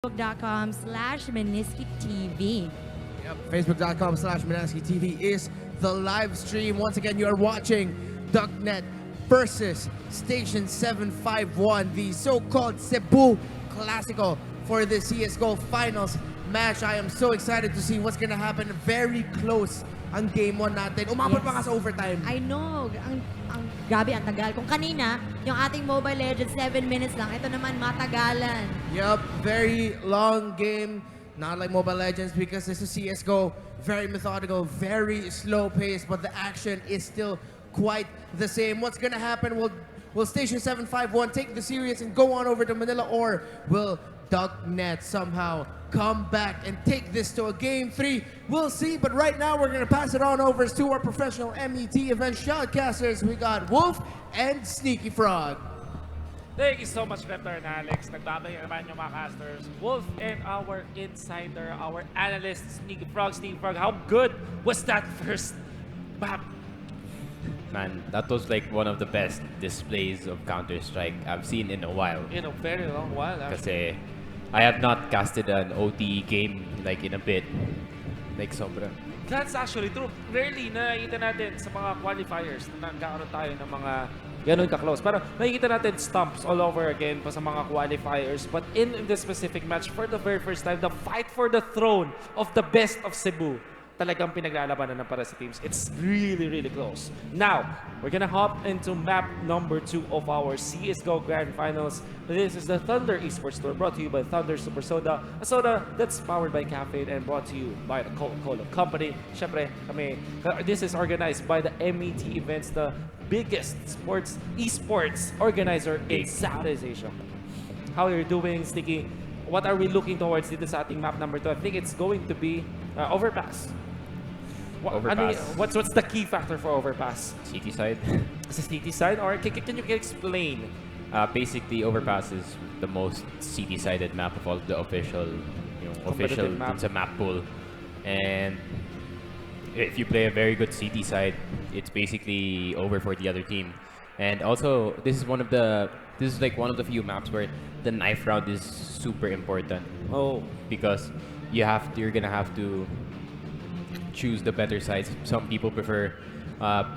Facebook.com/MeniskiTV. Yep, Facebook.com/MeniskiTV is the live stream. Once again, you are watching Duqnet versus Station 751, the so-called Cebu Classico for the CSGO Finals match. I am so excited to see what's gonna happen. Very close ang game 1 natin. Umabot pa nga sa overtime. I know. Grabe, ang tagal. Kung kanina, yung ating Mobile Legends, 7 minutes lang. Ito naman, matagalan. Yep, very long game. Not like Mobile Legends because this is CSGO. Very methodical, very slow pace, but the action is still quite the same. What's gonna happen? Will Station 751 take the series and go on over to Manila, or will Duqnet somehow come back and take this to a game 3? We'll see, but right now we're gonna pass it on over to our professional MET event shoutcasters. We got Wolf and Sneakyfrog. Thank you so much, Raptor and Alex. Nagbabalik naman yung mga casters. Wolf and our insider, our analyst, Sneakyfrog. Sneakyfrog, how good was that first map? Man, that was like one of the best displays of Counter-Strike I've seen in a while. In a very long while, actually. Kasi I have not casted an OT game like in a bit. Like sobra. That's actually true. Rarely nakikita natin sa mga qualifiers na nagkakaroon tayo ng mga ganun ka-close. Pero nakikita natin stumps all over again pa sa mga qualifiers. But in this specific match, for the very first time, the fight for the throne of the best of Cebu talagang pinaglalabanan ng para sa teams. It's really, really close. Now, we're gonna hop into map number 2 of our CSGO Grand Finals. This is the Thunder Esports Tour, brought to you by Thunder Super Soda, a soda that's powered by caffeine and brought to you by the Coca-Cola Company. Syempre, this is organized by the MET Events, the biggest esports organizer in Southeast Asia. How are you doing, Sticky? What are we looking towards dito sa ating map number 2? I think it's going to be Overpass. Overpass. What's the key factor for Overpass? City side. Is it city side, or can you explain? Basically, Overpass is the most city-sided map of all the official, official map. sa map pool. And if you play a very good city side, it's basically over for the other team. And also, this is like one of the few maps where the knife round is super important. Oh, Because you're gonna have to choose the better sides. Some people prefer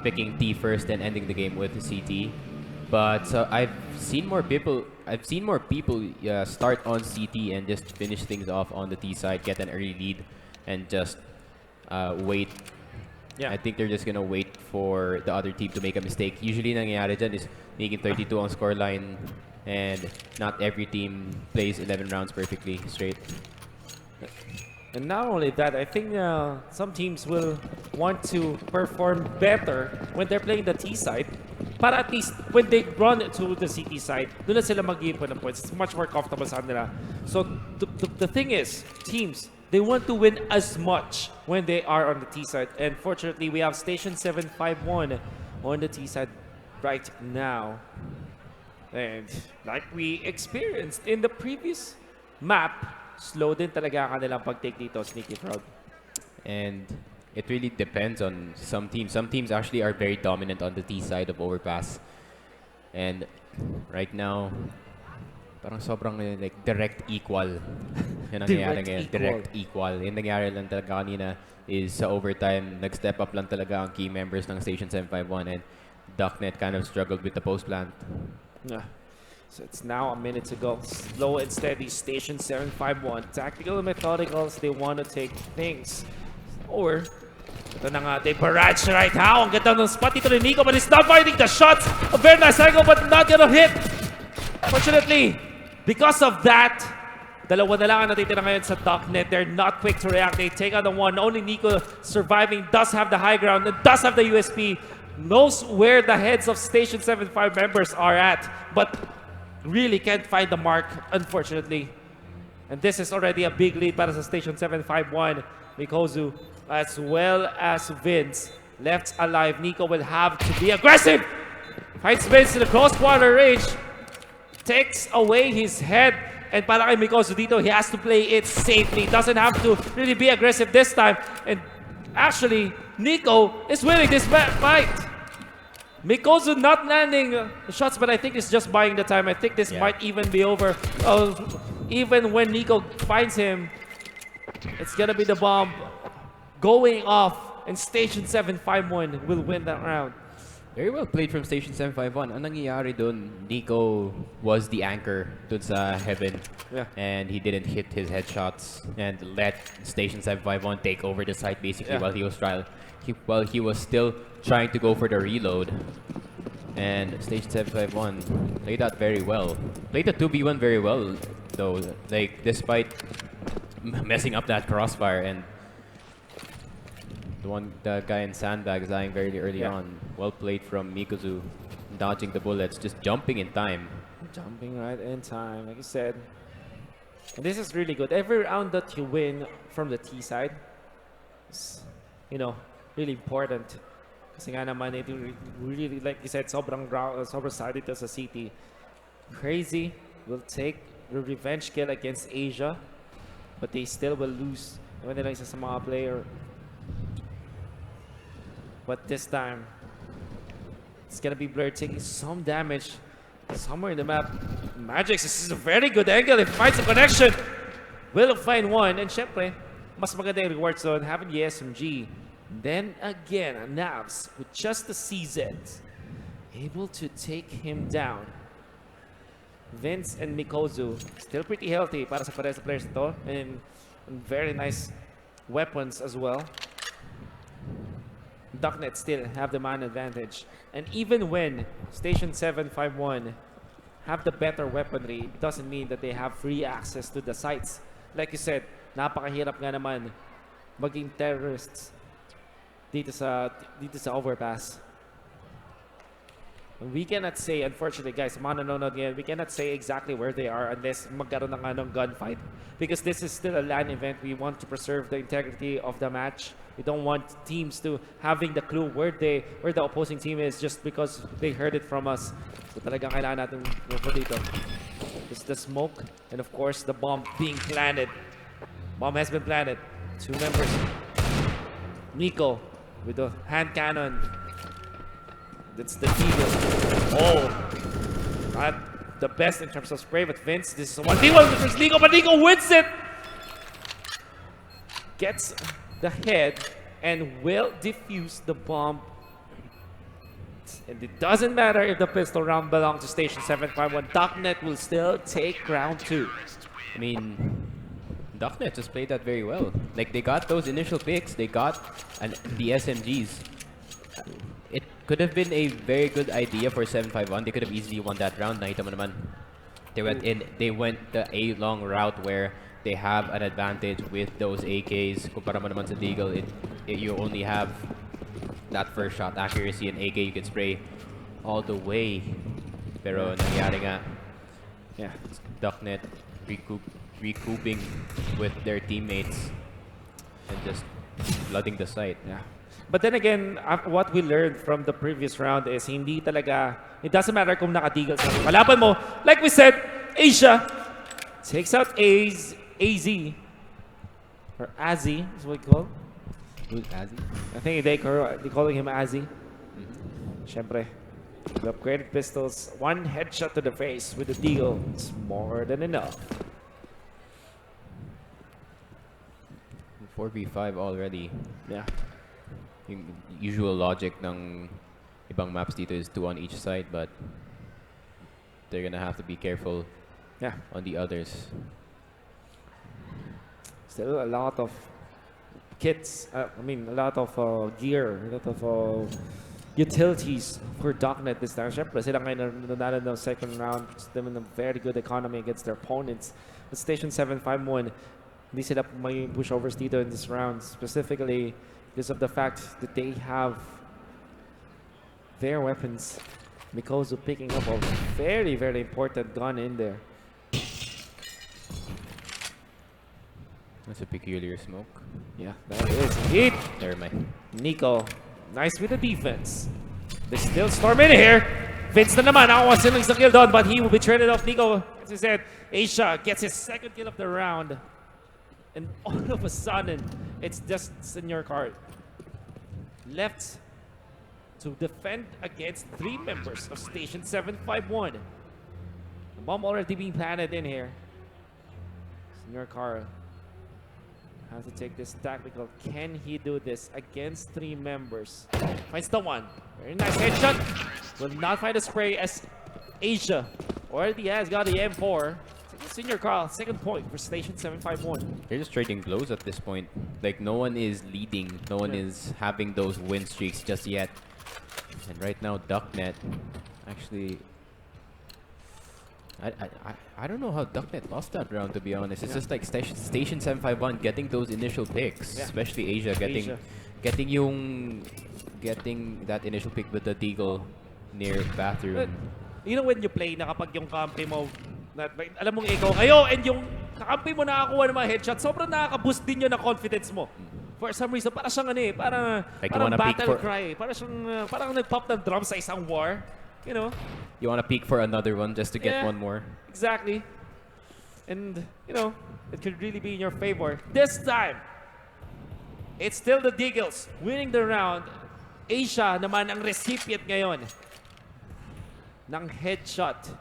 picking T first and ending the game with CT. But I've seen more people start on CT and just finish things off on the T side, get an early lead, and just wait. yeah. I think they're just gonna wait for the other team to make a mistake. Usually nangyayari dyan is making 32 on scoreline, and not every team plays 11 rounds perfectly straight. And not only that, I think some teams will want to perform better when they're playing the T side. Para at least when they run to the CT side, doon na sila mag-iipon ng points. It's much more comfortable sa nila. So the thing is, teams, they want to win as much when they are on the T side. And fortunately, we have Station 751 on the T side right now. And like we experienced in the previous map, slow din talaga ang kanilang pag-take dito, Sneakyfrog. And it really depends on some teams. Some teams actually are very dominant on the T side of Overpass. And right now, parang sobrang like direct equal. Yan ang nangyayari ngayon. Direct equal. Yung nangyari lang talaga kanina is sa overtime, nag-step up lang talaga ang key members ng Station 751, and Duqnet kind of struggled with the post plant. Yeah. So it's now a minute to go. Slow and steady, Station 751. Tactical and methodicals, they want to take things. Or, ito na nga, they barrage right now. Ang ganda ng spot dito ni Nico, but he's not finding the shots. A very nice angle, but not gonna hit. Fortunately, because of that, dalawa na lang ang natitira ngayon sa Duqnet. They're not quick to react. They take on the one. Only Nico surviving, does have the high ground, and does have the USP. Knows where the heads of Station 75 members are at, but really can't find the mark, unfortunately. And this is already a big lead para sa Station 751. Mikozu, as well as Vince, left alive. Nico will have to be aggressive. Finds Vince in the close quarter range. Takes away his head. And para kay Mikozu dito, he has to play it safely. Doesn't have to really be aggressive this time. And actually, Nico is winning this fight. Mikozu not landing shots, but I think it's just buying the time. I think this might even be over. even when Nico finds him, it's gonna be the bomb going off, and Station 751 will win that round. Very well played from Station 751. Ang nangyayari dun, Nico was the anchor dun sa Heaven. Yeah. And he didn't hit his headshots and let Station 751 take over the site basically while he was while he was still trying to go for the reload. And Station 751 played that very well. Played the 2v1 very well though. Like despite messing up that crossfire, and the guy in sandbags dying very early on. Well played from Mikozu, dodging the bullets, just jumping in time. Jumping right in time, like you said. And this is really good. Every round that you win from the T side is, you know, really important. Kasi nga naman, it really, like you said, sobrang solid ito sa City. Crazy will take the revenge kill against Asia, but they still will lose. Ewan nila isa sa mga player. But this time, it's gonna be Blur taking some damage somewhere in the map. Magix, this is a very good angle. It finds a connection. Will find one. And syempre, mas maganda yung reward zone having the SMG. Then again, Navs with just the CZ able to take him down. Vince and Mikozu still pretty healthy para sa parehas players ito, and very nice weapons as well. Duqnet still have the man advantage. And even when Station 751 have the better weaponry, it doesn't mean that they have free access to the sites. Like you said, napakahirap nga naman maging terrorists dito sa overpass. We cannot say, unfortunately guys, mga nanonood ngayon, we cannot say exactly where they are unless magkaroon na nga ng gunfight. Because this is still a LAN event. We want to preserve the integrity of the match. We don't want teams to having the clue where the opposing team is just because they heard it from us. So talagang kailangan natin go dito. It's the smoke and of course the bomb being planted. Bomb has been planted. Two members. Nico with the hand cannon. That's the deal. Oh, not the best in terms of spray, but Vince, this is a 1v1 versus Nico, but Nico wins it! Gets the head and will defuse the bomb. And it doesn't matter if the pistol round belongs to Station 751. Duqnet will still take round 2. I mean, Duqnet just played that very well. Like they got those initial picks, they got the SMGs. It could have been a very good idea for 751. They could have easily won that round. Nakita mo naman. They went the A-long route where they have an advantage with those AKs. Kumpara mo naman sa Deagle, you only have that first shot accuracy, and AK you can spray all the way. Pero nangyari nga, Duqnet recouping with their teammates and just flooding the site. Yeah. But then again, what we learned from the previous round is hindi talaga, it doesn't matter kung naka-deagle sa kalaban mo. Like we said, Asia takes out AZ, or Azzy is what we call. Who's Azzy? I think they calling him Azzy. Syempre, the upgraded pistols, one headshot to the face with the deagle. It's more than enough. 4v5 already. Yeah. Yung usual logic ng ibang maps dito is 2 on each side, but they're gonna have to be careful on the others. Still a lot of kits, a lot of gear, a lot of utilities for Duqnet this time. Siyempre, sila ngayon nanalo ng second round, them in a very good economy against their opponents. But Station 751, hindi sila may pushovers dito in this round, specifically because of the fact that they have their weapons. Mikozu picking up a very, very important gun in there. That's a peculiar smoke. Yeah, that is indeed. Never mind. Nico, nice with the defense. They still storm in here. Vince na naman, nakakuha silang isang kill doon, but he will be traded off. Nico, as I said, Asia gets his second kill of the round. And all of a sudden, it's just senior card left to defend against 3 members of Station 751. The bomb already being planted in here. Senior Carl has to take this tactical. Can he do this against 3 members? Finds the one. Very nice headshot. Will not find a spray as Asia already has got the M4. Senior Carl, second point for Station 751. They're just trading blows at this point. Like, no one is leading. No one is having those win streaks just yet. And right now, Duqnet actually... I don't know how Duqnet lost that round, to be honest. It's just like Station 751 getting those initial picks. Especially Asia getting that initial pick with the Deagle near bathroom. But, you know when you play na kapag yung kampi mo, alam mong ikaw kayo, and yung kakampi mo nakakuha ng mga headshot, sobrang nakaka-boost din yun ng confidence mo. For some reason, para siyang ano eh, parang battle cry. Parang nag-pop ng drum sa isang war. You know? You want to peek for another one just to get one more. Exactly. And, you know, it could really be in your favor. This time, it's still the Deagles winning the round. Asia naman ang recipient ngayon ng headshot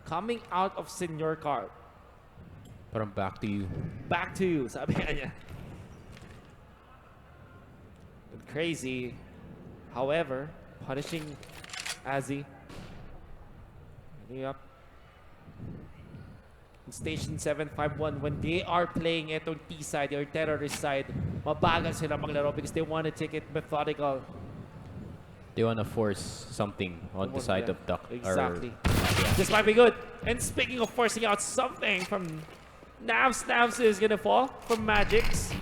coming out of Senior Carl. Parang back to you. Back to you, sabi niya. Crazy. However, punishing Azzy. Up. Station 751, when they are playing itong T side or terrorist side, mabagal sila maglaro because they want to take it methodical. They want to force something on the side of Duck. Exactly. This might be good. And speaking of forcing out something from Navs is going to fall from Magix.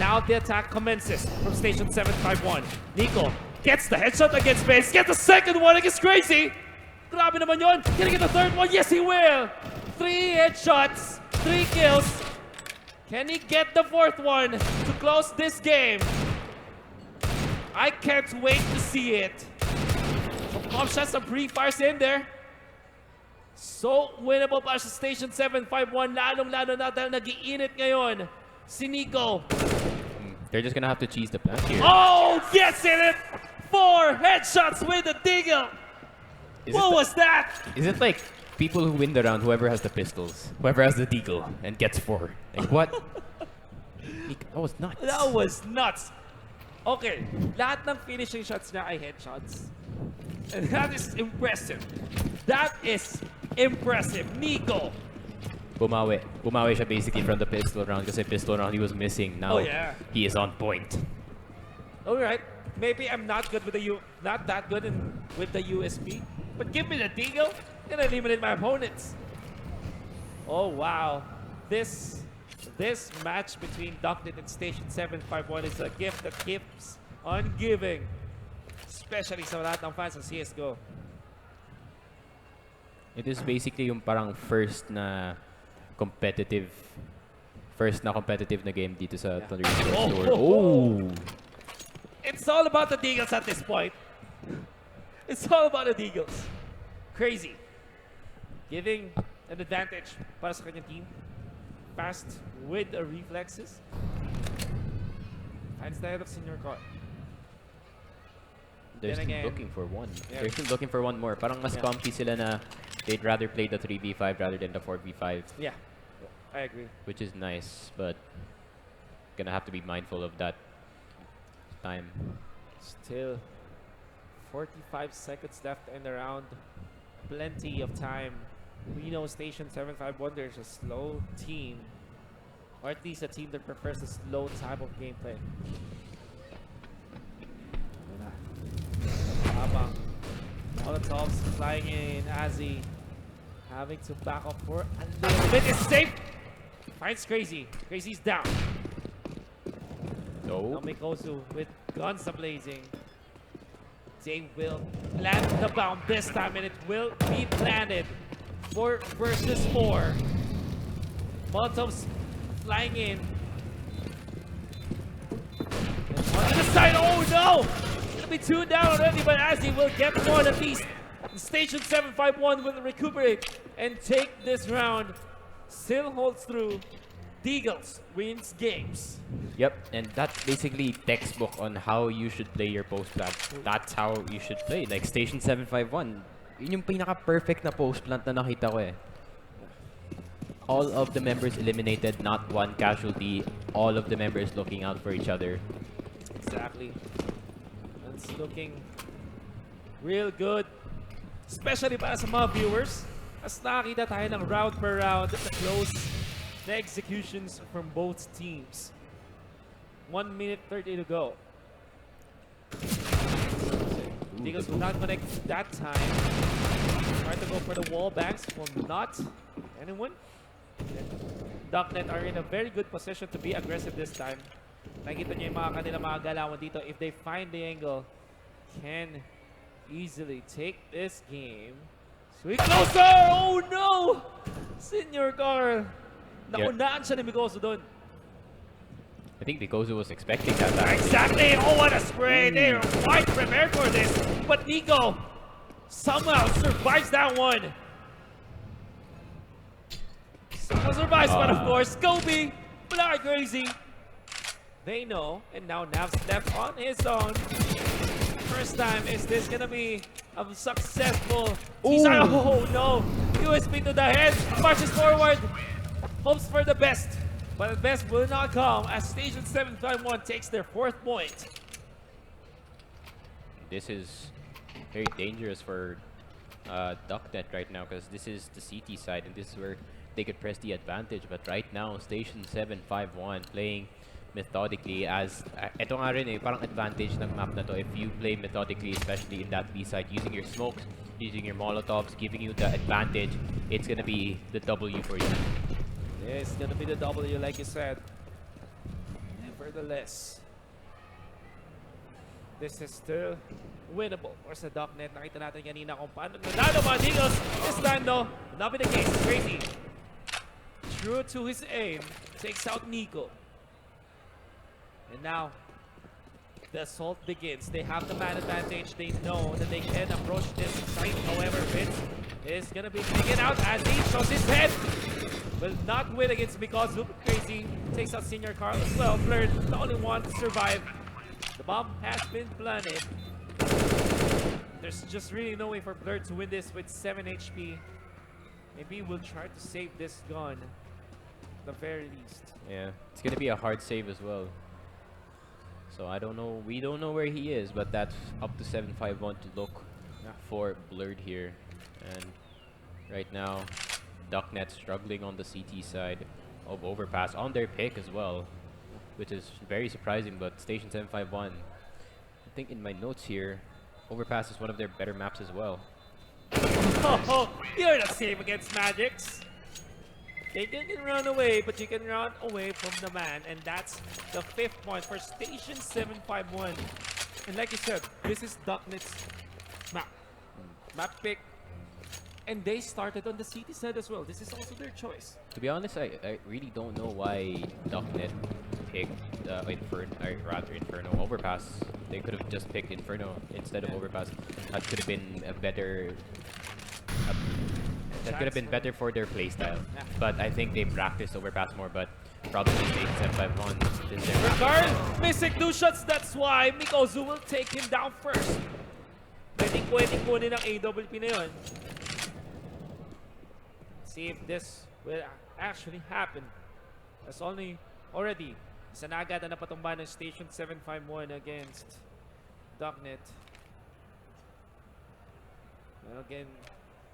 Now the attack commences from Station 751. Nico gets the headshot against Base, gets the second one against Crazy. Grabe naman yun. Can he get the third one? Yes, he will. 3 headshots, 3 kills. Can he get the 4th one to close this game? I can't wait to see it. Some pop shots, some pre-fires in there. So winnable pa sa Station 751. Lalong-lalo na dahil nag-iinit ngayon. Si Nico. They're just gonna have to cheese the plant here. Oh, yes, in it! 4 headshots with the Deagle. What was that? Is it like people who win the round, whoever has the pistols, whoever has the Deagle, and gets 4? Like what? That was nuts. That was nuts. Okay, lahat ng finishing shots niya ay headshots. And that is impressive. That is impressive. Nico. Bumawi siya basically from the pistol round kasi pistol round he was missing. Now he is on point. All right. Maybe I'm not good with not that good with the USP. But give me the Deagle, gonna eliminate my opponents. Oh wow, this match between Duqnet and Station 751 is a gift that keeps on giving, especially sa lahat ng fans ng CS:GO. It is basically yung parang first na competitive na game dito sa Thunder Esports Tour. Oh! It's all about the Deagles at this point. It's all about the Deagles. Crazy. Giving an advantage para sa kanyang team. Fast with the reflexes. Finds the head of Senior Carl. They're still looking for one. They're still looking for one more. Parang mas comfy sila na they'd rather play the 3v5 rather than the 4v5. Yeah, I agree. Which is nice, but gonna have to be mindful of that time. Still 45 seconds left in the round. Plenty of time. We know Station 751, there's a slow team. Or at least a team that prefers a slow type of gameplay. Molotovs flying in. Azzy having to back up for a little bit. It's safe. Finds Crazy. Crazy's down. No. Namikosu with guns ablazing. They will plant the bomb this time, and it will be planted. 4 versus 4. Molotovs flying in. On the side, oh no! It'll be 2 down already, but Azzy will get one at least. Station 751 will recuperate and take this round. Still holds through. Deagles wins games. Yep, and that's basically textbook on how you should play your post plant. That's how you should play. Like Station 751, yun yung pinaka-perfect na post plant na nakita ko eh. all of the members eliminated, not one casualty. All of the members looking out for each other. Exactly. It's looking real good. Especially para sa mga viewers. As nakakita tayo ng round per round at the close na executions from both teams. 1 minute 30 to go. Eagles will not connect that time. Try to go for the wall banks. Will not. Anyone? Duqnet are in a very good position to be aggressive this time. Nakita niyo yung kanilang mga galawan dito. If they find the angle, can easily take this game. Sweet closer! Oh no! Senior Carl. Naunaan siya ni Migoso doon. I think Mikozu was expecting that. Exactly! Oh, what a spray! They're quite prepared for this. But Nico somehow survives that one. Somehow survives, but of course, Kobe, Black Crazy. They know, and now Nav's left on his own. First time, is this gonna be a successful teaser? Oh no! USB to the head, marches forward, hopes for the best. But the best will not come as Station 751 takes their 4th point. This is very dangerous for Duqnet right now because this is the CT side and this is where they could press the advantage. But right now, Station 751 playing methodically as ito nga rin parang advantage ng map na to if you play methodically, especially in that B side, using your smokes, using your molotovs, giving you the advantage. It's gonna be the W for you. It's gonna be the W, like you said. Nevertheless, this is still winnable for sa Duqnet. Nakita natin kanina kung paano nanalo mga Eagles. This time though, not be the case. Crazy. True to his aim, takes out Nico. And now, the assault begins. They have the man advantage. They know that they can approach this site. However, Vince is gonna be taken out as he shows his head. Will not win against because Crazy takes out Senior Carl as well. Blurred, the only one to survive. The bomb has been planted. There's just really no way for Blurred to win this with 7 HP. Maybe we'll try to save this gun at the very least. Yeah, it's gonna be a hard save as well. So I don't know, we don't know where he is, but that's up to 751 to look for Blurred here. And right now, Duqnet struggling on the CT side of Overpass on their pick as well, which is very surprising. But Station 751, I think in my notes here, Overpass is one of their better maps as well. Oh, you're not safe against Magics. They can run away, but you can run away from the man, and that's the 5th point for Station 751. And like you said, this is Duqnet's map. Map pick. And they started on the CT side as well. This is also their choice. To be honest, I really don't know why Duqnet picked Inferno Overpass. They could have just picked Inferno instead of Overpass. That could have been a better. That could have been better for their playstyle. Yeah. But I think they practiced Overpass more. But probably Station 751 is their Regard, missing 2 shots. That's why Mikozu will take him down first. Pwedeng kunin ang AWP na yun. See if this will actually happen. That's already Sanaga na napatumba ng Station 751 against Duqnet. And again,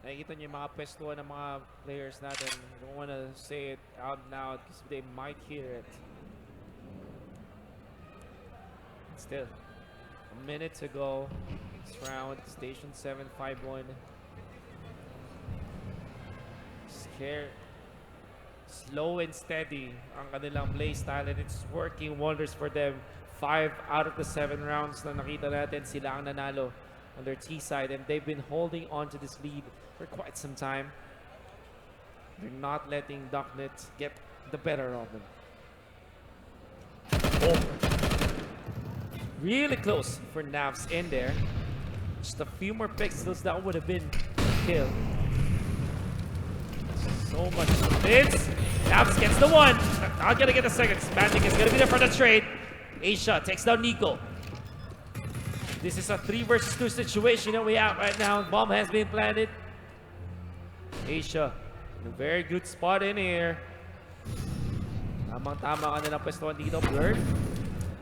nakikita niyo yung mga pwestuhan ng mga players natin. I don't want to say it out loud because they might hear it. Still, a minute to go. Next round, Station 751. Scared. Slow and steady ang kanilang play style, and it's working wonders for them. 5 out of the 7 rounds na nakita natin, sila ang nanalo on their T side, and they've been holding on to this lead for quite some time. They're not letting Duqnet get the better of them. Oh. Really close for Navs in there. Just a few more pixels, that would have been a kill. So much Vince. Navs gets the 1. Not gonna get the 2nd. Magic is gonna be there for the trade. Asia takes down Nico. This is a 3 versus 2 situation that we have right now. Bomb has been planted. Asia A very good spot in here. Tamang-tama ka nilang pwestuhan dito, Blurred.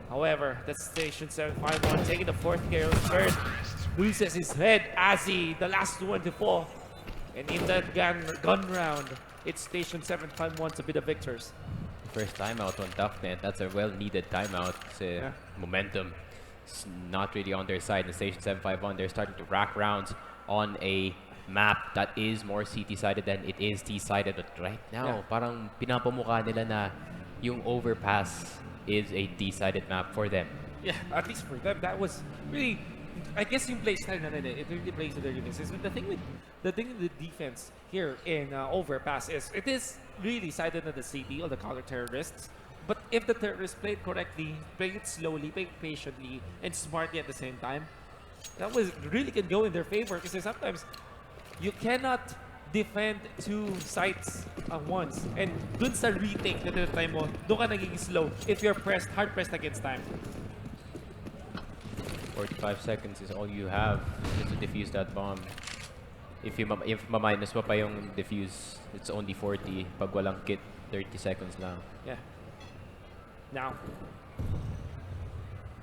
However, that's Station 751 taking the fourth kill. Third loses his head as the last one to fall. And in that gun round, it's Station 751 to be the victors. First timeout on Duqnet. That's a well-needed timeout. Momentum is not really on their side. In Station 751, they're starting to rack rounds on a map that is more CT-sided than it is T-sided. But right now, parang pinapamukha nila na yung overpass is a D-sided map for them. Yeah, at least for them, that was really, I guess yung play style na rin, it really plays to their uniqueness. But the thing with the defense here in overpass is it is really sided on the CT or the counter-terrorists. But if the terrorists play it correctly, play it slowly, play it patiently, and smartly at the same time, that was really can go in their favor kasi sometimes you cannot defend two sites at once. And dun sa retake na tinatry mo, dun ka nagiging slow if you're hard pressed against time. 45 seconds is all you have just to defuse that bomb. If ma-minus mo pa yung defuse, it's only 40. Pag walang kit, 30 seconds lang. Yeah. Now,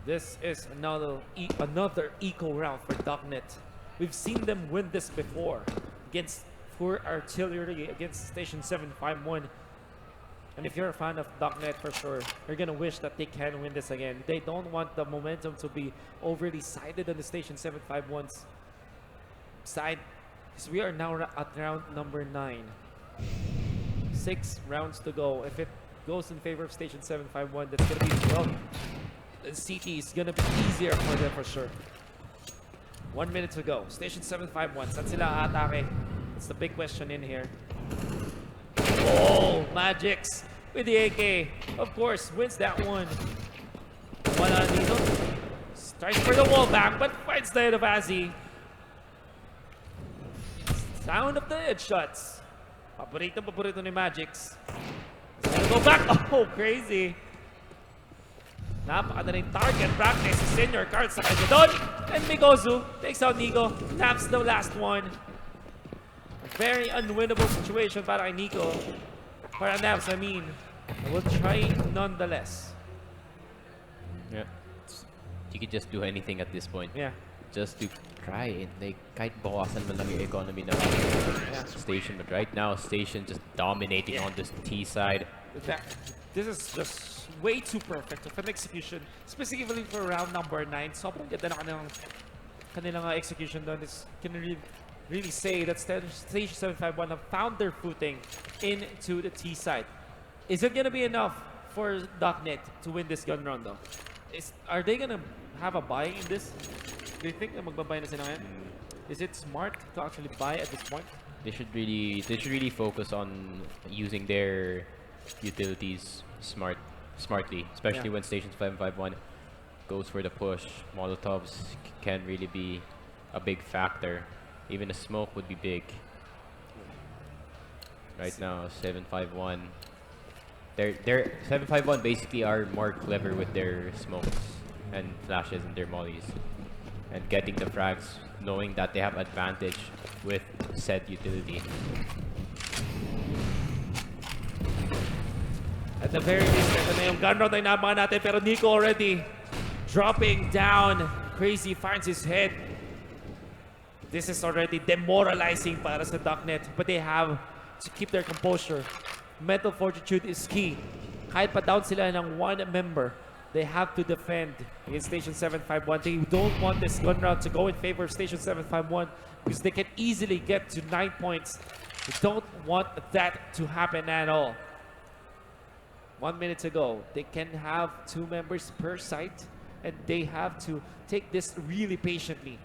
this is another eco round for Duqnet. We've seen them win this before against Poor Artillery against Station 751. And if you're a fan of Duqnet, for sure, you're gonna wish that they can win this again. They don't want the momentum to be overly sided on the Station 751's side. Because we are now at round number 9. 6 rounds to go. If it goes in favor of Station 751, that's gonna be, well, the CT is gonna be easier for them for sure. 1 minute to go. Station 751, saan sila atake? That's the big question in here. Oh, Magix with the AK, of course, wins that one. One on dito. Tries for the wall back, but finds the head of Azzy. Sound of the headshots. Paborito ni Magix. He's gonna go back. Oh, crazy. Napakadaling target practice si Senior Carl sa kanya doon. And Migozu takes out Nico. Naps the last one. A very unwinnable situation para kay Nico. Para Naps, I mean. We'll try nonetheless. Yeah. You could just do anything at this point. Yeah. Just to try it. Like, kahit bawasan mo lang yung economy na Station. But right now, Station just dominating on this T side. This is just way too perfect of an execution. Specifically for round number 9. Sobrang ganda na kanilang execution doon. Can really say that Station 751 have found their footing into the T side. Is it gonna be enough for Duqnet to win this gun round though? Are they gonna have a buy in this? Do you think na magbabay na sila ngayon? Is it smart to actually buy at this point? They should really focus on using their utilities smartly, especially when Station 751 goes for the push. Molotovs can really be a big factor. Even a smoke would be big. Right now, 751. They're 751 basically are more clever with their smokes and flashes and their mollies, and getting the frags, knowing that they have advantage with said utility. At the very least, ito na yung gun round ay nabangan natin, pero Nico already dropping down. Crazy finds his head. This is already demoralizing para sa Duqnet, but they have to keep their composure. Mental fortitude is key. Kahit pa down sila ng one member, they have to defend against Station 751. They don't want this gun round to go in favor of Station 751 because they can easily get to 9 points. They don't want that to happen at all. 1 minute to go. They can have 2 members per site, and they have to take this really patiently.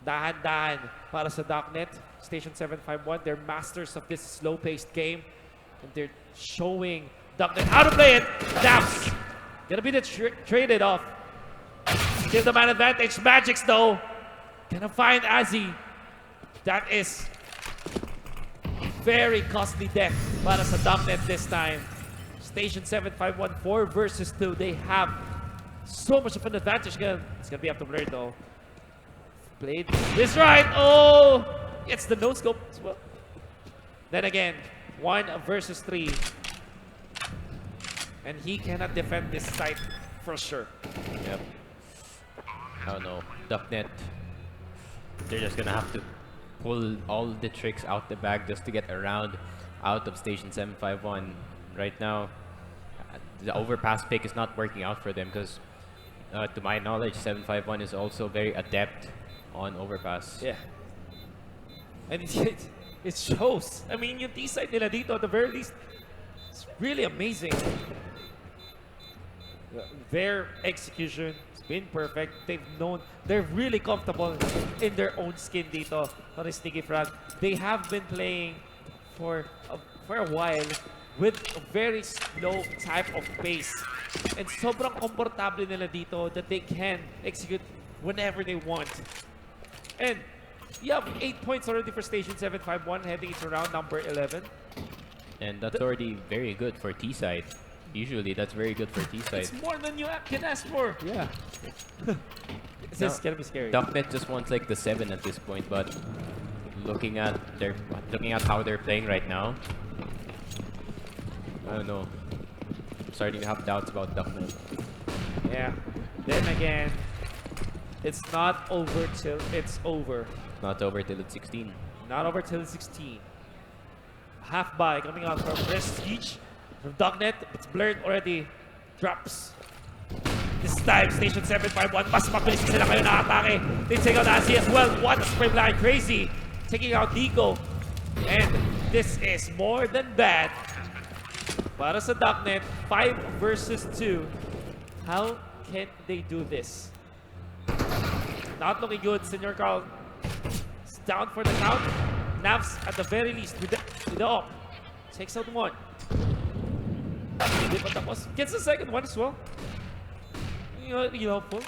Dahan-dahan para sa Duqnet. Station 751, they're masters of this slow-paced game. And they're showing Duqnet how to play it. Naps gonna be traded off. Give the man advantage. Magix though gonna find Azzy. That is very costly death para sa Duqnet this time. Station 751 4 versus 2. They have so much of an advantage. It's gonna be up to Blurred though. Played this right. Oh, it's the no scope as well. Then again, 1 versus 3. And he cannot defend this site for sure. Yep. I don't know. Duqnet, they're just gonna have to pull all the tricks out the bag just to get around out of Station 751. Right now, the overpass pick is not working out for them because, to my knowledge, 751 is also very adept on overpass. Yeah. And it shows. I mean, yung T-side nila dito, at the very least, it's really amazing. Their execution has been perfect. They're really comfortable in their own skin dito on the Sneakyfrog. They have been playing for a while with a very slow type of pace. And sobrang komportable nila dito that they can execute whenever they want. And you have 8 points already for Station 751 heading into round number 11. And that's already very good for T-side. Usually, that's very good for T-side. It's more than you can ask for. Yeah. It's just gonna be scary. Duqnet just wants like the 7 at this point, but looking at how they're playing right now, I don't know. I'm starting to have doubts about Duqnet. Yeah. Then again, it's not over till it's over. Not over till it's 16. Not over till 16. Half buy coming out from Prestige. From Duqnet, it's blurred already. Drops. This time, Station 751, mas mabilis sila kayo na-atake. They take out Azzy as well. What a spray line, crazy. Taking out Nico. And this is more than bad. Para sa Duqnet, 5 versus 2. How can they do this? Not looking good. Senior Carl is down for the count. Navs at the very least with the op. Takes out 1. Hindi pa tapos. Gets the second one as well. You know, full.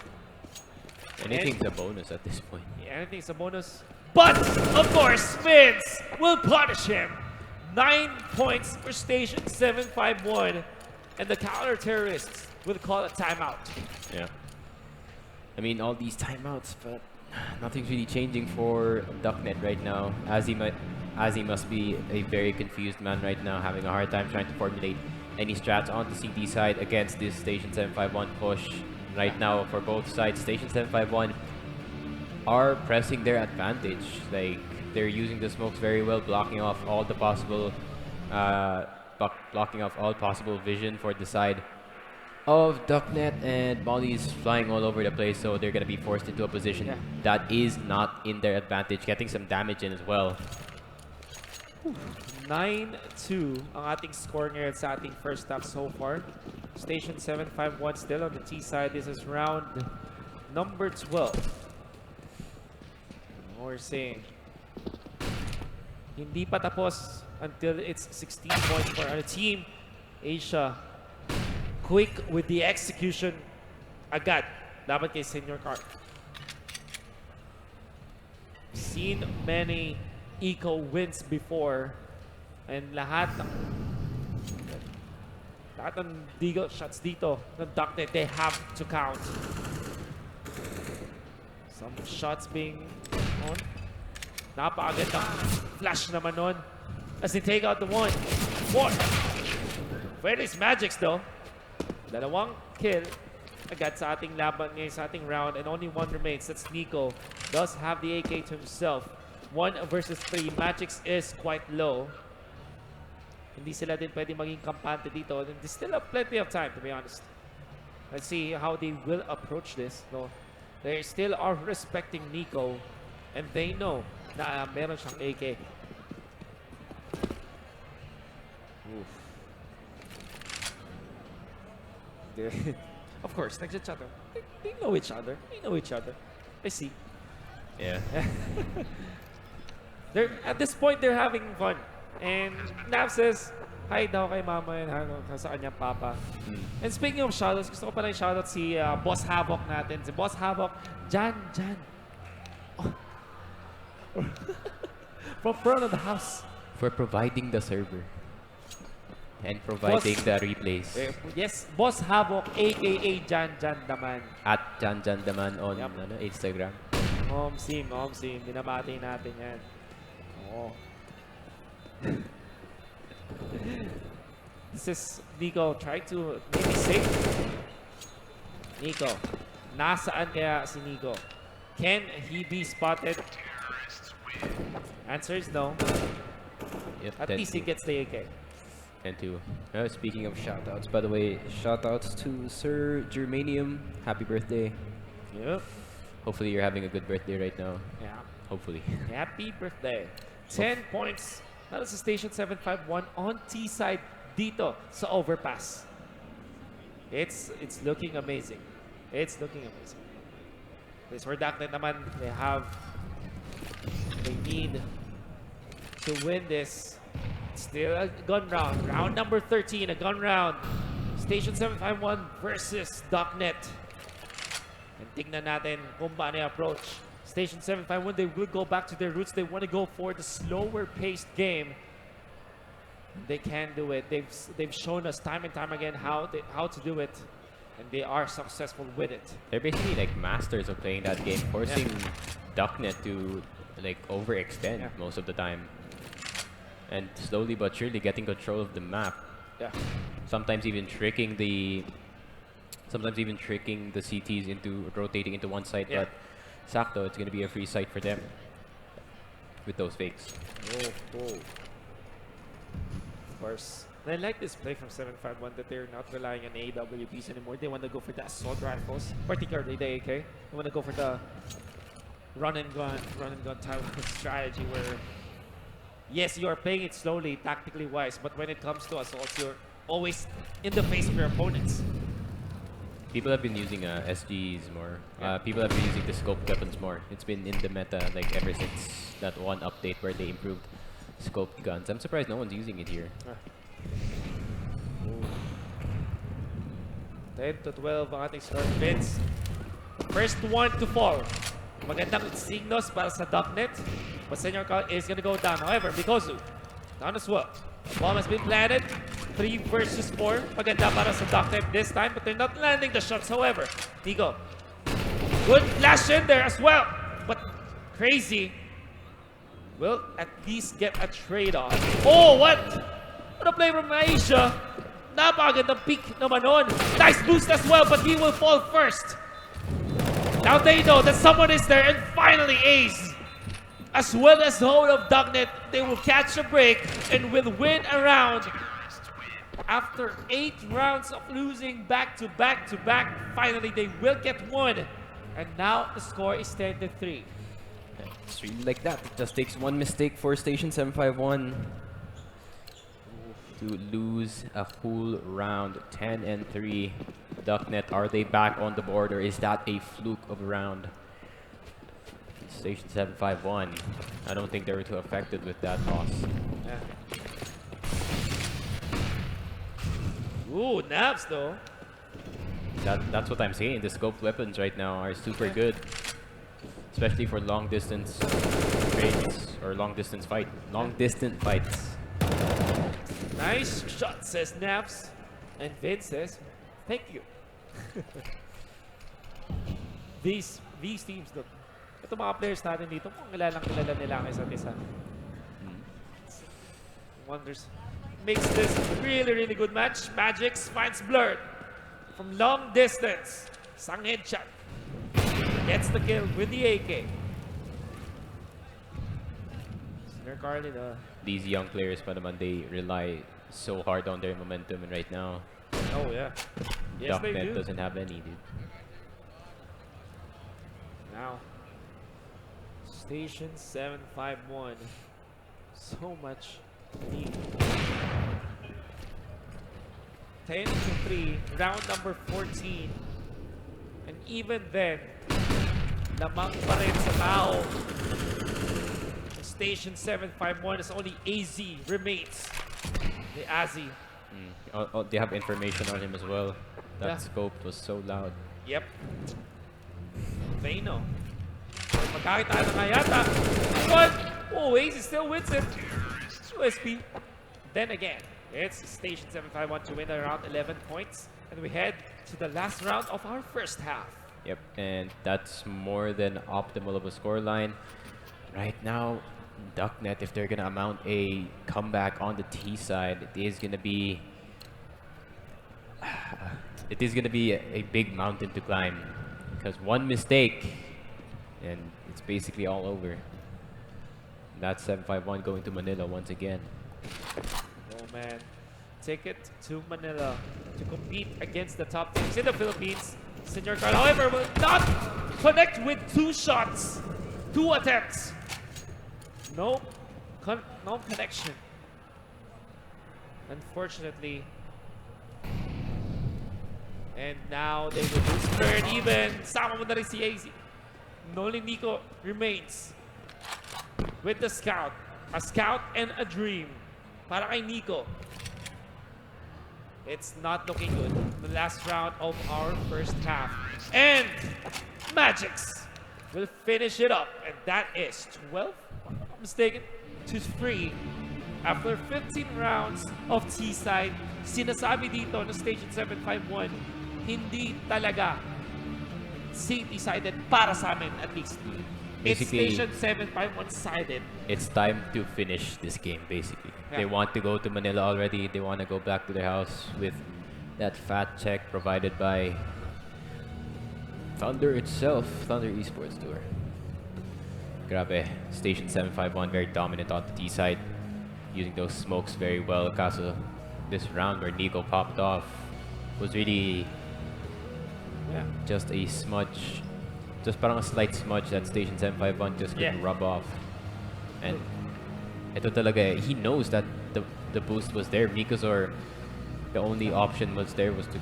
Anything's a bonus at this point. Yeah, anything's a bonus. But, of course, Vince will punish him. 9 points for Station 751. And the counter-terrorists will call a timeout. Yeah. I mean, all these timeouts, but nothing's really changing for Duqnet right now. Azzy must be a very confused man right now, having a hard time trying to formulate any strats on the CD side against this Station 751 push. Right now, for both sides, Station 751 are pressing their advantage. Like, they're using the smokes very well, blocking off all possible vision for the side of Duqnet, and Molly's flying all over the place, so they're gonna be forced into a position that is not in their advantage, getting some damage in as well. 9-2 ang ating score ngayon sa ating first half so far. Station 751 still on the T side. This is round number 12. We're saying hindi pa tapos until it's 16 points for our team. Asia quick with the execution agad laban kay Senior Card. Seen many eco wins before, and lahat ng deagle shots dito ng Duqnet, they have to count. Some shots being on. Napakagandang flash naman nun as they take out the 1. 4. Freddy's Magics though. 2 kill agad sa ating laban ngayon sa ating round, and only 1 remains. That's Nico. Does have the AK to himself. 1 versus 3. Magics is quite low. Hindi sila din pwede maging kampante dito. And they still have plenty of time, to be honest. Let's see how they will approach this. No, they still are respecting Nico, and they know na meron siyang AK. Oof. Of course, nag-chat. They know each other. They know each other. I see. Yeah. At this point, they're having fun. And Nav says, hi daw kay mama and sa kanyang papa. And speaking of shoutouts, gusto ko pala yung shoutout si Boss Havoc natin. Si Boss Havoc, Jan. Oh. From front of the house. For providing the server. And providing the replays. Yes, Boss Havoc, aka Jan Daman. At Jan Daman on Instagram. Mom Sim. Binabati natin yan. Oh. This is Nico trying to maybe save. Nico. Nasaan kaya si Nico? Can he be spotted? Answer is no. Yep, At least he gets the AK. And two. Speaking of shoutouts, by the way, shoutouts to Sir Germanium. Happy birthday. Yep. Hopefully you're having a good birthday right now. Yeah. Hopefully. Happy birthday. 10 points. That is sa Station 751 on T side dito sa overpass. It's looking amazing. It's looking amazing. This for Duqnet naman, they need to win this. Still a gun round. Round number 13, a gun round. Station 751 versus Duqnet. And tignan natin kung paano yung approach. Station 751, they will go back to their roots. They want to go for the slower paced game. They can do it. They've shown us time and time again how to do it. And they are successful with it. They're basically like masters of playing that game, forcing Duqnet to like overextend most of the time. And slowly but surely getting control of the map. Yeah. Sometimes even tricking the CTs into rotating into one side, but sakto, it's gonna be a free site for them with those fakes. Of course. And I like this play from 751 that they're not relying on AWPs anymore. They want to go for the assault rifles, particularly the AK. They want to go for the run and gun type of strategy where, yes, you are playing it slowly, tactically wise, but when it comes to assaults, you're always in the face of your opponents. People have been using SGs more. People have been using the scoped weapons more. It's been in the meta like ever since that one update where they improved scoped guns. I'm surprised no one's using it here. 10 to 12 ang ating score. Vince, first one to fall. Magandang signos para sa Duqnet. But Senior Carl is gonna go down. However, Mikozu, down as well. The bomb has been planted. 3 versus 4. Maganda para sa Duqnet this time, but they're not landing the shots. However, Nico, good flash in there as well. But Crazy will at least get a trade-off. Oh, what? What a play from Aisha. Napakagandang peak naman nun. Nice boost as well, but he will fall first. Now they know that someone is there, and finally Ace, as well as the whole of Duqnet, they will catch a break and will win a round. After 8 rounds of losing back to back to back, finally they will get one. And now the score is 10 to 3. It's really like that. It just takes one mistake for Station 751 to lose a whole round. 10 and 3. Duqnet, are they back on the board, or is that a fluke of a round? Station 751, I don't think they were too affected with that loss. Yeah. Ooh, naps though. That's what I'm saying. The scoped weapons right now are super good, especially for long distance trades or long distance fights. Nice shot, says Naps. And Vince says, thank you. These teams, look. Ito mga players natin dito, kung kilala nila ang isa't isa. Wonders. Makes this really, really good match. Magix finds Blurred from long distance. Sang headshot. Gets the kill with the AK. Senior Carlin, These young players pa naman, they rely so hard on their momentum, and right now, oh yeah. Yes, they Duqnet do. doesn't have any, dude. Now, Station 751. So much lead. 10 to 3, round number 14. And even then, lamang pa rin sa tao. Station 751 is only AZ remains. The Azzy. They have information on him as well. That scope was so loud. Yep. They know. Magkakita na nga yata. But, oh, AZ still wins it. USP. Then again, it's Station 751 to win around 11 points. And we head to the last round of our first half. Yep, and that's more than optimal of a scoreline. Right now, Duqnet, if they're gonna mount a comeback on the T side, it is gonna be a big mountain to climb, because one mistake and it's basically all over. That's 751 going to Manila once again. Oh man, take it to Manila to compete against the top teams in the Philippines. Senior Carl, however, will not connect with 2 shots, 2 attempts. No connection. Unfortunately. And now they will lose third even. Sama mo na rin si AZ. Only Nico remains with the scout. A scout and a dream. Para kay Nico. It's not looking good. The last round of our first half. And Magix will finish it up. And that is 12, if I'm not mistaken, to 3. After 15 rounds of T-side, sinasabi dito na Station 751, hindi talaga City-sided para sa amin at least. Basically, it's Station 751 sided. It's time to finish this game, basically. Yeah. They want to go to Manila already. They want to go back to their house with that fat check provided by Thunder itself, Thunder Esports Tour. Grabe, Station 751 very dominant on the T side, using those smokes very well. Kaso this round where Nico popped off was really just a smudge. Just parang a slight smudge that Station 751 just couldn't rub off. And ito talaga, he knows that the boost was there. Mikazor, the only option was there was to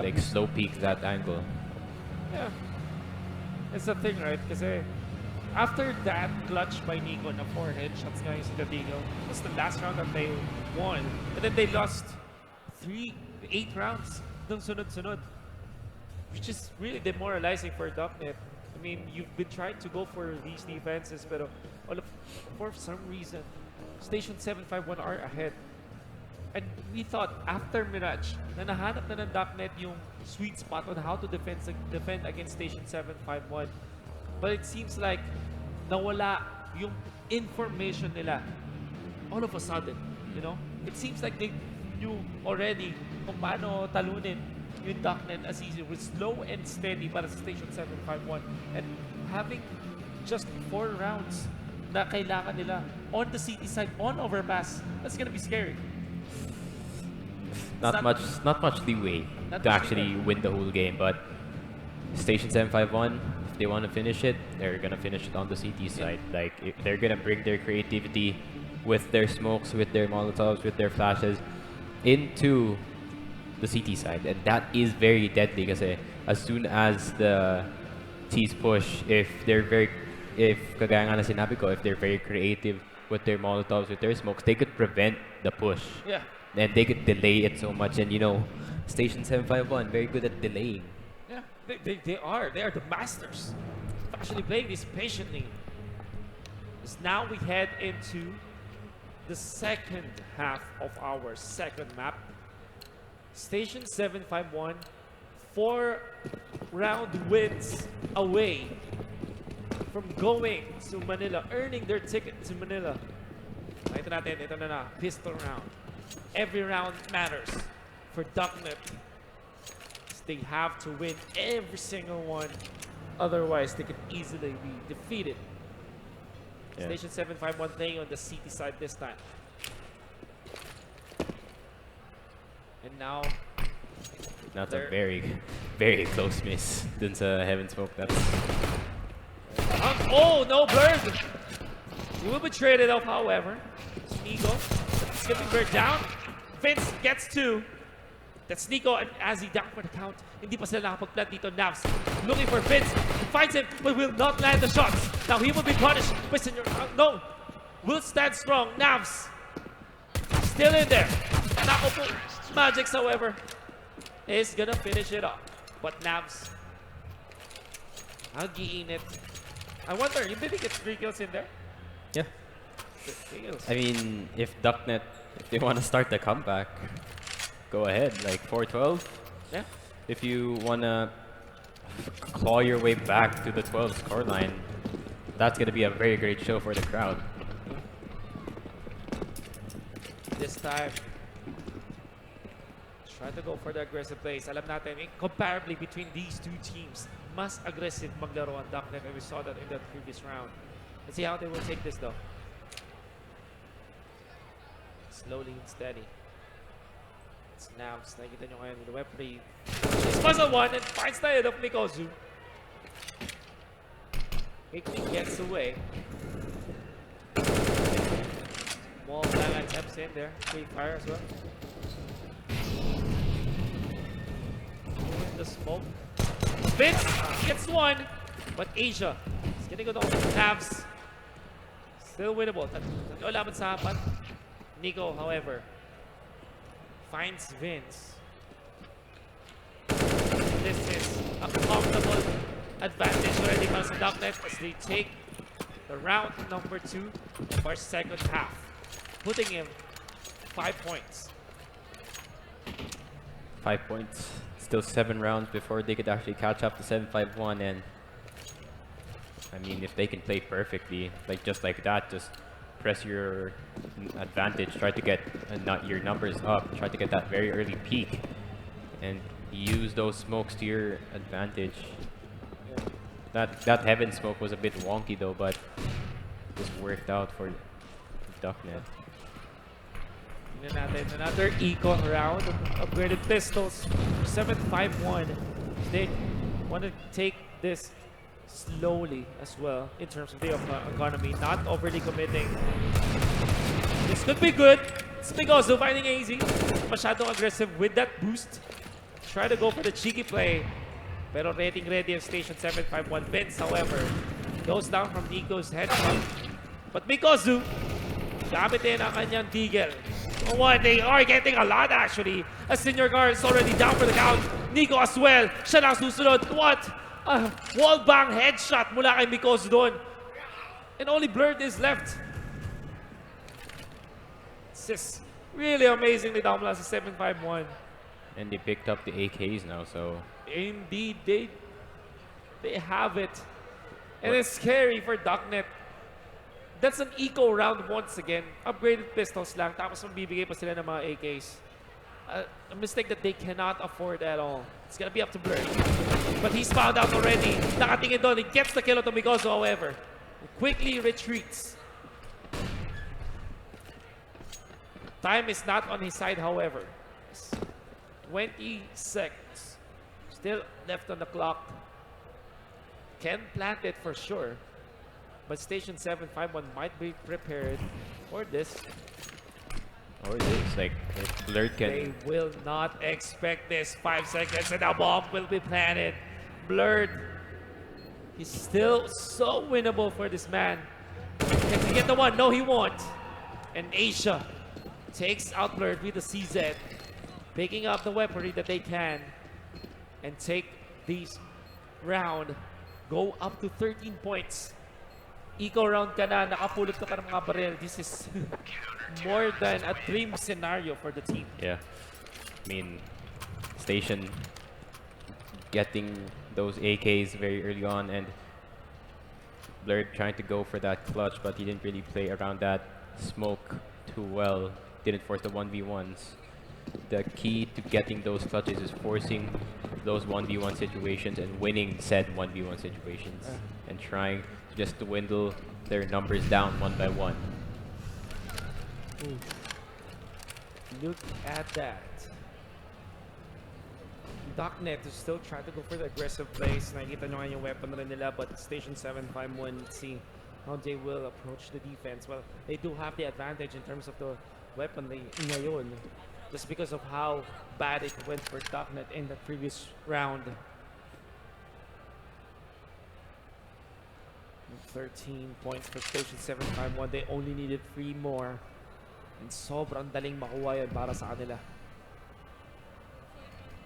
like slow peek that angle. Yeah. It's the thing, right? Kasi after that clutch by Nico na 4 headshots nga yung Deagle, it was the last round that they won. And then they lost 8 rounds ng sunod-sunod. Which is really demoralizing for Duqnet. I mean, you've been trying to go for these defenses, but for some reason, Station 751 are ahead. And we thought after Mirage, na nahanap na ng Duqnet yung sweet spot on how to defend against Station 751. But it seems like nawala yung information nila all of a sudden, you know? It seems like they knew already kung paano talunin yung Duqnet as easy with slow and steady para sa Station 751, and having just 4 rounds na kailangan nila on the city side on overpass, that's gonna be scary. Not much leeway to actually win the whole game, but Station 751, if they want to finish it, they're gonna finish it on the CT side. Like they're gonna bring their creativity with their smokes, with their molotovs, with their flashes into the CT side, and that is very deadly kasi as soon as the T's push, if kagaya nga na sinabi ko, if they're very creative with their molotovs, with their smokes, they could prevent the push. Yeah. And they could delay it so much, and you know, Station 751 very good at delaying. Yeah, they are the masters of actually playing this patiently. Because now we head into the second half of our second map. Station 751, 4 round wins away from going to Manila, earning their ticket to Manila. Ito natin, ito na, pistol round. Every round matters for Duqnet. They have to win every single one, otherwise they could easily be defeated. Yeah. Station 751 playing on the CT side this time. And now, that's a very, very close miss dun sa Heaven Smoke. That's oh, no bird! He will be traded off, however. Nico, skipping bird down. Vince gets 2. That's Nico and Azzy down for the count. Hindi pa sila nakapag-plant dito. Navs looking for Vince. Finds him, but will not land the shots. Now he will be punished. No, will stand strong. Navs still in there. Nako po. Magix, however, is gonna finish it up. But Navs, it. I wonder, you think it's 3 kills in there? yeah. 3 kills. I mean, if Duqnet, if they want to start the comeback, go ahead. Like 4-12. Yeah. If you want to claw your way back to the 12 scoreline, that's gonna be a very great show for the crowd. This time, try to go for the aggressive plays. Alam natin, comparably between these two teams, mas aggressive maglaro ang Duqnet, and we saw that in the previous round. Let's see how they will take this though. Slowly and steady. Snaps. Nakikita nyo ngayon, the referee. This puzzle one and finds the head of Mikozu. Quickly gets away. Wall bang attempts in there. Free fire as well. In the smoke. Vince gets one, but Asia is getting it on the tabs. Still winnable. Tatlo laban sa apat. Nico, however, finds Vince. This is a comfortable advantage already for the Duqnet as they take the round number 2 of our second half, putting him 5 points. 5 points. Still 7 rounds before they could actually catch up to 7-5-1, and I mean, if they can play perfectly, like just like that, just press your advantage, try to get your numbers up, try to get that very early peak, and use those smokes to your advantage. That heaven smoke was a bit wonky though, but just worked out for Duqnet. Tingnan natin, another eco round of upgraded pistols. 7-5-1. They want to take this slowly as well in terms of the economy, not overly committing. This could be good. It's Mikozu finding easy. Masyadong aggressive with that boost. Try to go for the cheeky play. Pero ready ang Station 7-5-1. Vince, however, goes down from Nico's headshot. But Mikozu, gamit din ang kanyang Deagle. One, they are getting a lot actually. As Senior Guard is already down for the count. Nico as well. Siya na susunod. What? Wall bang headshot mula kay Mikozu doon. And only Blurred is left. This is really amazingly down mula sa 7-5-1. And they picked up the AKs now, so indeed, they have it. And it's scary for Duqnet. That's an eco round once again. Upgraded pistols lang, tapos mabibigay pa sila ng mga AKs. A mistake that they cannot afford at all. It's gonna be up to Blur. But he's found out already. Nakatingin doon. He gets the kill to Mikozu, however. He quickly retreats. Time is not on his side, however. 20 seconds. Still left on the clock. Can plant it for sure. But Station 7-5-1 might be prepared for this. or this, like if Blurred can. They will not expect this. 5 seconds and a bomb will be planted. Blurred. He's still so winnable for this man. Can he get the one? No, he won't. And Asia takes out Blurred with the CZ. Picking up the weaponry that they can. And take these round. Go up to 13 points. Eco round ka na, nakapulot ka pa ng mga barrel. This is more than a dream scenario for the team. Yeah. I mean, Station getting those AKs very early on, and Blurred trying to go for that clutch, but he didn't really play around that smoke too well. Didn't force the 1v1s. The key to getting those clutches is forcing those 1v1 situations and winning said 1v1 situations, and trying just to dwindle their numbers down one by one. Ooh. Look at that. Duqnet is still trying to go for the aggressive plays. Nakikita nyo nga yung weapon rin nila, but Station 7-5-1, let's see how they will approach the defense. Well, they do have the advantage in terms of the weaponry ngayon, just because of how bad it went for Duqnet in the previous round. 13 points for Station 7-5-1. They only needed 3 more. And sobrang daling makuha yan para sa kanila.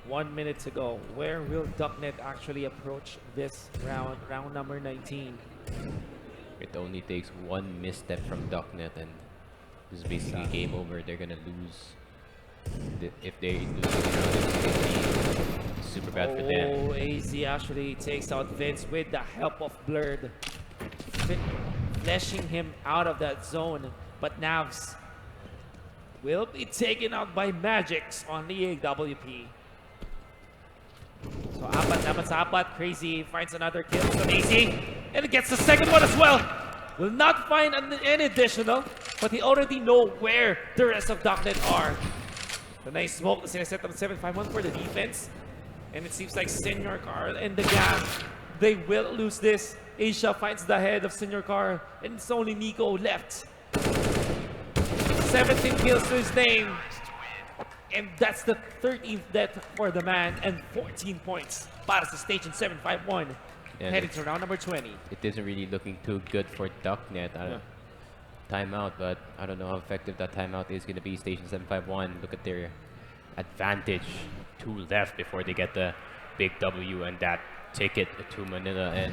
1 minute to go. Where will Duqnet actually approach this round? Round number 19. It only takes one misstep from Duqnet and this is basically game over. They're gonna lose. If they lose the round, it's gonna be super bad for them. Oh, AZ actually takes out Vince with the help of Blurred. fleshing him out of that zone. But Navs will be taken out by Magix on the AWP. So apat naman sa apat. Crazy finds another kill. So easy. And it gets the second one as well. Will not find any additional, but he already know where the rest of Duqnet are. The nice smoke. The set up 7-5-1 for the defense. And it seems like Senior Carl and the gang, they will lose this. Asia finds the head of Senior Carl, and it's only Nico left. 17 kills to his name. And that's the 13th death for the man, and 14 points para sa Station 751. Yeah, Heading to round number 20. It isn't really looking too good for Duqnet. Timeout, but I don't know how effective that timeout is going to be. Station 751, look at their advantage. 2 left before they get the big W and that ticket to Manila. And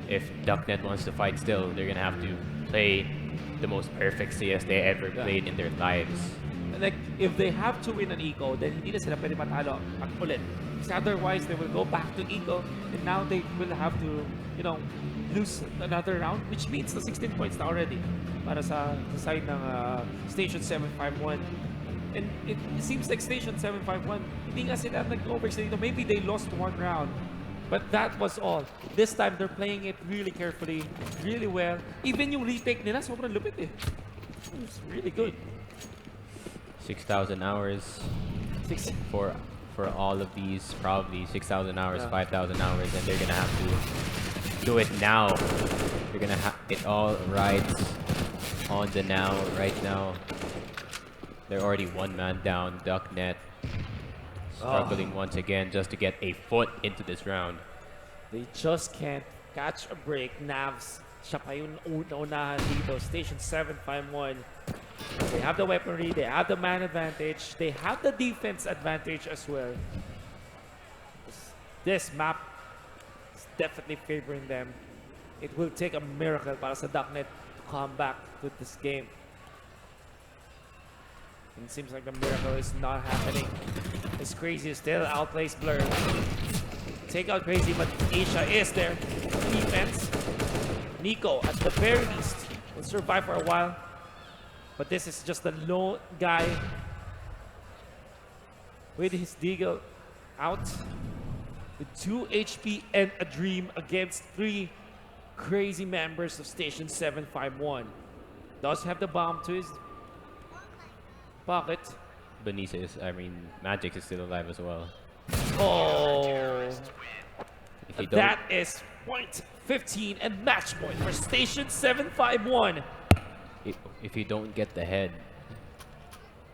if Duqnet wants to fight still, they're going to have to play the most perfect CS they ever played in their lives. Like, if they have to win an eco, then hindi na sila pwede matalo ulit. Because otherwise, they will go back to eco, and now they will have to, you know, lose another round, which means the 16 points na already para sa side ng Station 751. And it seems like Station 751, hindi nga sila nag-overstay dito. Maybe they lost 1 round, but that was all. This time, they're playing it really carefully, really well. Even yung retake nila, sobrang lupit eh. It's really good. 6,000 hours for all of these, probably 6,000 hours, 5,000 hours, and they're gonna have to do it now. They're gonna have it all rides on the now, right now. They're already 1 man down. Duqnet struggling once again just to get a foot into this round. They just can't catch a break. Navs, siya pa yung una-unahan dito. Station 751. They have the weaponry, they have the man advantage, they have the defense advantage as well. This map is definitely favoring them. It will take a miracle para sa Duqnet to come back to this game. And it seems like the miracle is not happening. It's Crazy still outplays Blur. Take out Crazy, but Asia is there. Defense. Nico, at the very least, will survive for a while. But this is just a lone guy with his deagle out with 2 HP and a dream against 3 crazy members of Station 751. Does have the bomb to his pocket. Benisa is, Magix is still alive as well. Oh, If you that is point 15 and match point for Station 751. If you don't get the head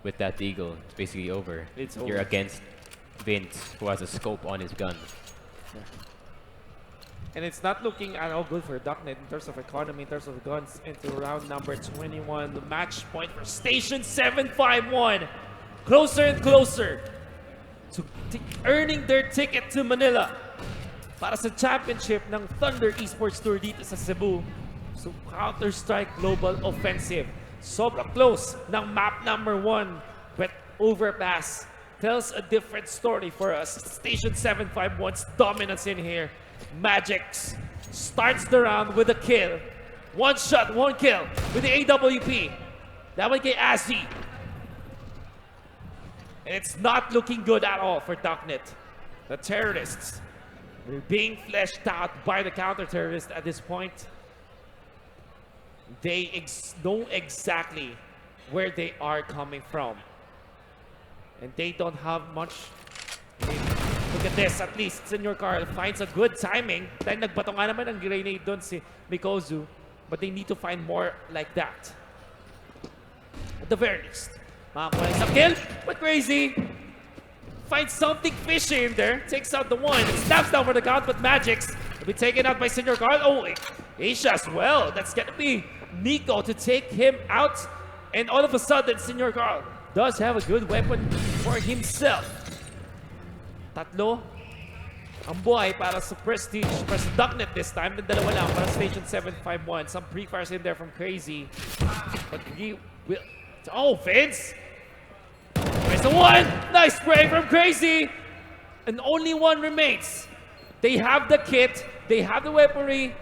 with that deagle, it's basically over. It's You're over. against Vince, who has a scope on his gun. And it's not looking at all good for Duqnet in terms of economy, in terms of guns into round number 21. The match point for Station 751. Closer and closer to earning their ticket to Manila para sa championship ng Thunder Esports Tour dito sa Cebu. So Counter-Strike Global Offensive. Sobrang close ng map number 1. But Overpass tells a different story for us. Station 751's dominance in here. Magix starts the round with a kill. 1 shot, 1 kill with the AWP. That one kay Azzy. And it's not looking good at all for Duqnet. The terrorists are being fleshed out by the counter-terrorists at this point. They know exactly where they are coming from. And they don't have much. Look at this, at least Senior Carl finds a good timing. Dahil nagbato nga naman ang grenade doon si Mikozu. But they need to find more like that. At the very least. Makakuha isang kill, but Crazy finds something fishy in there. Takes out the one. It snaps down for the count, but Magix will be taken out by Senior Carl. Oh, Asia as well. That's gonna be Nico to take him out. And all of a sudden, Senior Carl does have a good weapon for himself. Tatlo ang buhay para sa Prestige, para sa Duqnet this time. And dalawa lang para Station 751. Some pre-fires in there from Crazy. But he will... Oh, Vince! There's the one! Nice spray from Crazy! And only one remains. They have the kit. They have the weaponry.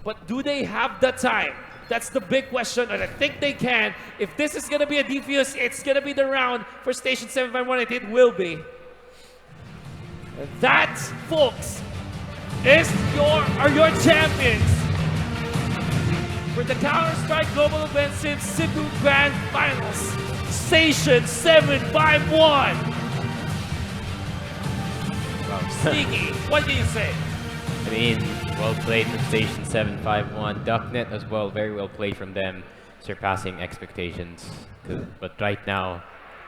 But do they have the time? That's the big question, and I think they can. If this is going to be a defuse, it's going to be the round for Station 751, and it will be. And that, folks, are your champions for the Counter-Strike Global Offensive Cebu Grand Finals, Station 751. Sneaky, what do you say? I mean, well played from Station 751. Duqnet as well, very well played from them, surpassing expectations. But right now,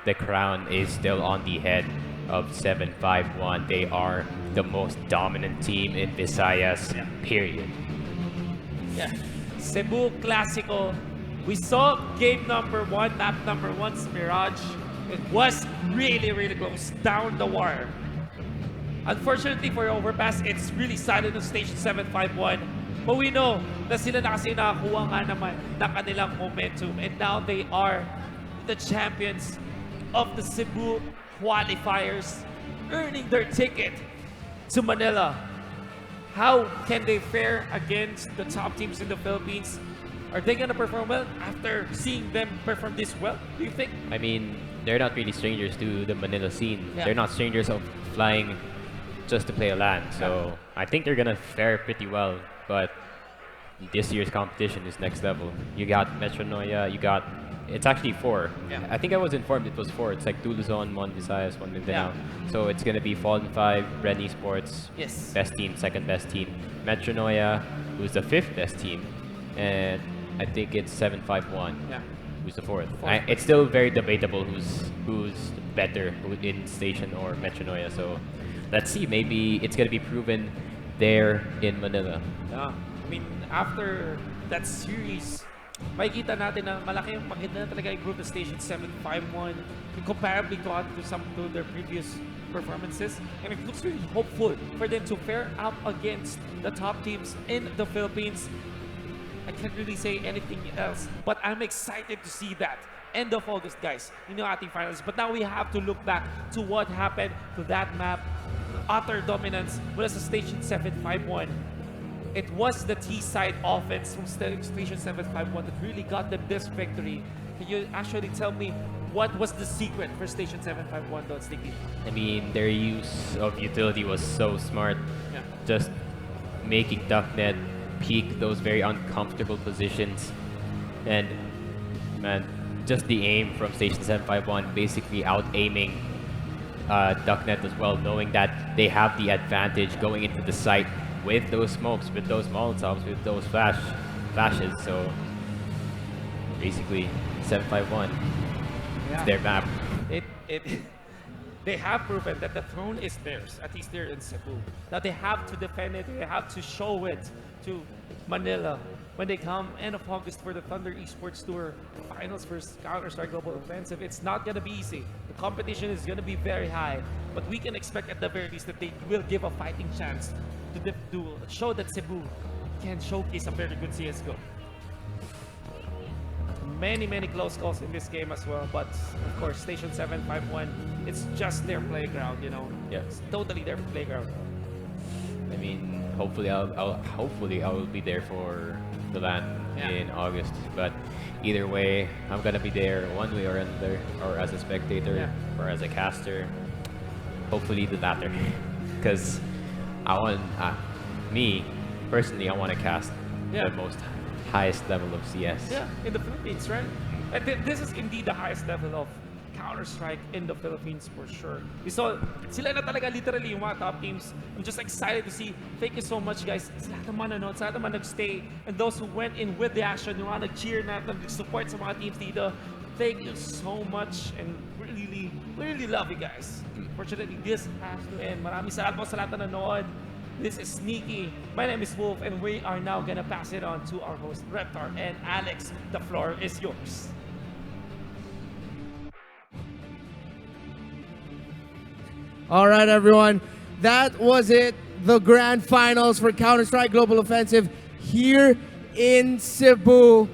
the crown is still on the head of 751. They are the most dominant team in Visayas, period. Yeah. Cebu Classico. We saw game number 1, map number 1's Mirage. It was really, really close, down the wire. Unfortunately for Overpass, it's really silent on Station 751. But we know na sila na kasi nakakuha nga naman ng kanilang momentum. And now they are the champions of the Cebu qualifiers, earning their ticket to Manila. How can they fare against the top teams in the Philippines? Are they gonna perform well after seeing them perform this well, do you think? I mean, they're not really strangers to the Manila scene. Yeah. They're not strangers of flying just to play a LAN. So I think they're gonna fare pretty well. But this year's competition is next level. You got Metro Noya, it's actually 4. Yeah. I think I was informed it was 4. It's like 2 Luzon, 1 Visayas, 1 Mindanao. Yeah. So it's gonna be Fallen 5, Ren Esports, Yes. best team, second best team. Metro Noya, who's the 5th best team. And I think it's 751. Yeah. Who's the 4th? It's still very debatable who's better in Station or Metro Noya. So let's see. Maybe it's gonna be proven there in Manila. Yeah. I mean, after that series, makikita natin na malaki yung paghinda na talaga yung group of Station 751 comparably to their previous performances. And it looks really hopeful for them to fare up against the top teams in the Philippines. I can't really say anything else, but I'm excited to see that. End of August, guys, in the ating finals. But now we have to look back to what happened to that map. Utter dominance was a Station 751. It was the T-side offense from Station 751 that really got them this victory. Can you actually tell me what was the secret for Station 751, Don Sticky? I mean, their use of utility was so smart. Yeah. Just making Duqnet peak those very uncomfortable positions. And man, just the aim from Station 751, basically out-aiming Duqnet as well, knowing that they have the advantage going into the site with those smokes, with those molotovs, with those flashes. So basically 751, it's their map. They have proven that the throne is theirs, at least there in Cebu. Now they have to defend it, they have to show it to Manila when they come end of August for the Thunder Esports Tour finals for Counter-Strike Global Offensive. It's not gonna be easy. The competition is gonna be very high, but we can expect at the very least that they will give a fighting chance to show that Cebu can showcase a very good CSGO. Many close calls in this game as well, but of course Station 751, it's just their playground, you know. Yeah. It's totally their playground. I mean, hopefully I will be there for the LAN in August. But either way, I'm gonna be there one way or another, or as a spectator or as a caster. Hopefully the latter, because I want me personally, I want to cast the most highest level of CS. Yeah, in the Philippines, right? And this is indeed the highest level of Counter-Strike in the Philippines for sure. We saw, sila na talaga literally yung mga top teams. I'm just excited to see. Thank you so much, guys. Sa lahat naman nanood, sa lahat naman nagstay, and those who went in with the action, yung mga nag-cheer natin, nag-support sa mga teams dito. Thank you so much, and we really love you guys. Fortunately, this has to end. Maraming salamat po sa lahat na nanood. This is Sneaky. My name is Wolf, and we are now gonna pass it on to our host, Reptar and Alex. The floor is yours. All right, everyone. That was it. The grand finals for Counter-Strike Global Offensive here in Cebu.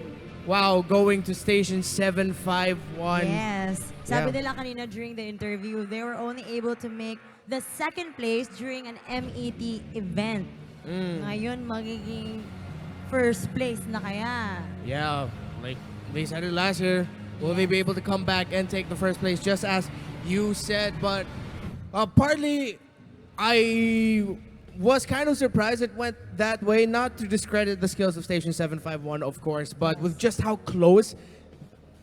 Wow, going to Station 751. Yes. Sabi nila kanina during the interview, they were only able to make the second place during an MET event. Ngayon, magiging first place na kaya. Yeah, like they said it last year. Will they be able to come back and take the first place, just as you said? But partly, I was kind of surprised it went that way. Not to discredit the skills of Station 751, of course, but with just how close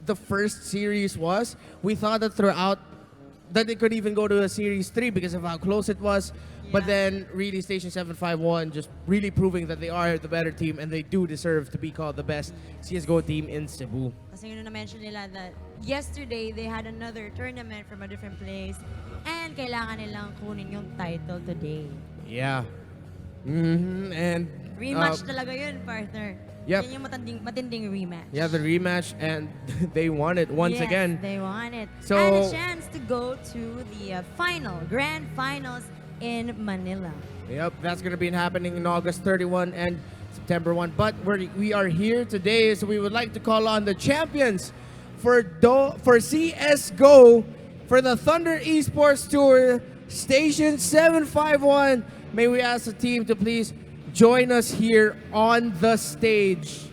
the first series was, we thought that throughout that it could even go to a series 3 because of how close it was. But then really Station 751 just really proving that they are the better team and they do deserve to be called the best CSGO team in Cebu. Kasi yun na-mention nila that yesterday they had another tournament from a different place and kailangan nilang kunin yung title today. Yeah. And Rematch talaga yun, partner. Yep. Yan yung matinding rematch. yeah, the rematch, and they won it once Yes, again. they won it. So- and a chance to go to the grand finals in Manila. Yep, that's going to be happening in August 31 and September 1. But we are here today, so we would like to call on the champions for CSGO for the Thunder Esports Tour, Station 751. May we ask the team to please join us here on the stage.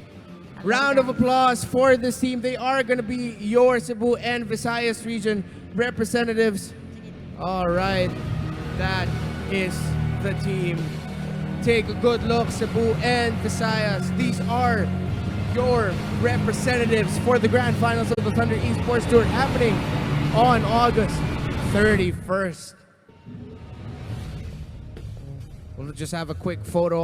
Round of applause for this team. They are going to be your Cebu and Visayas region representatives. All right, that is the team. Take a good look, Cebu and Visayas. These are your representatives for the grand finals of the Thunder Esports Tour happening on August 31st. We'll just have a quick photo